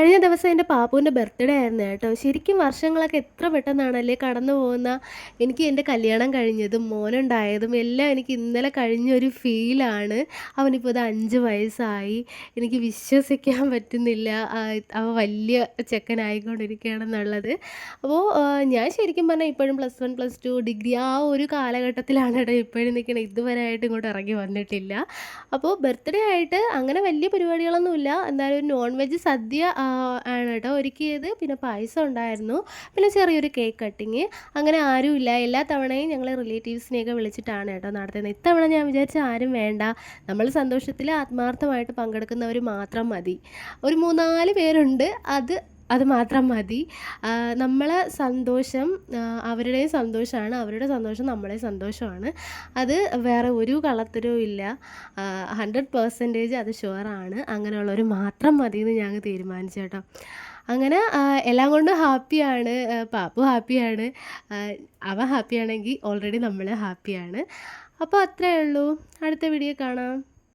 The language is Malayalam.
കഴിഞ്ഞ ദിവസം എൻ്റെ പാപ്പുവിൻ്റെ ബർത്ത്ഡേ ആയിരുന്നു കേട്ടോ. ശരിക്കും വർഷങ്ങളൊക്കെ എത്ര പെട്ടെന്നാണല്ലേ കടന്നു പോകുന്ന. എനിക്ക് എൻ്റെ കല്യാണം കഴിഞ്ഞതും മോനുണ്ടായതും എല്ലാം എനിക്ക് ഇന്നലെ കഴിഞ്ഞൊരു ഫീലാണ്. അവനിപ്പോൾ ഇത് 5 വയസ്സായി. എനിക്ക് വിശ്വസിക്കാൻ പറ്റുന്നില്ല. അവൻ വലിയ ചെക്കനായിക്കൊണ്ടിരിക്കുകയാണെന്നുള്ളത്. അപ്പോൾ ഞാൻ ശരിക്കും പറഞ്ഞാൽ ഇപ്പോഴും +1, +2, ഡിഗ്രി ആ ഒരു കാലഘട്ടത്തിലാണ് കേട്ടോ ഇപ്പോഴും നിൽക്കണത്. ഇതുവരെ ആയിട്ട് ഇങ്ങോട്ട് ഇറങ്ങി വന്നിട്ടില്ല. അപ്പോൾ ബർത്ത്ഡേ ആയിട്ട് അങ്ങനെ വലിയ പരിപാടികളൊന്നുമില്ല. എന്തായാലും ഒരു നോൺ വെജ് സദ്യ ആണ് കേട്ടോ ഒരുക്കിയത്. പിന്നെ പായസം ഉണ്ടായിരുന്നു. പിന്നെ ചെറിയൊരു കേക്ക് കട്ടിങ്. അങ്ങനെ ആരുമില്ല. എല്ലാ തവണയും ഞങ്ങൾ റിലേറ്റീവ്സിനെയൊക്കെ വിളിച്ചിട്ടാണ് കേട്ടോ നടത്തുന്നത്. ഇത്തവണ ഞാൻ വിചാരിച്ചു ആരും വേണ്ട. നമ്മൾ സന്തോഷത്തിൽ ആത്മാർത്ഥമായിട്ട് പങ്കെടുക്കുന്നവർ മാത്രം മതി. ഒരു 3, 4 പേരുണ്ട്. അത് മാത്രം മതി. നമ്മളെ സന്തോഷം അവരുടെയും സന്തോഷമാണ്. അവരുടെ സന്തോഷം നമ്മുടെയും സന്തോഷമാണ്. അത് വേറെ ഒരു കള്ളത്തരവും ഇല്ല. 100% അത് ഷുവറാണ്. അങ്ങനെയുള്ളവർ മാത്രം മതിയെന്ന് ഞങ്ങൾ തീരുമാനിച്ചു കേട്ടോ. അങ്ങനെ എല്ലാം കൊണ്ടും ഹാപ്പിയാണ്. പാപ്പു ഹാപ്പിയാണ്. അവൻ ഹാപ്പിയാണെങ്കിൽ ഓൾറെഡി നമ്മൾ ഹാപ്പിയാണ്. അപ്പോൾ അത്രയേ ഉള്ളൂ. അടുത്ത വീഡിയോ കാണാം.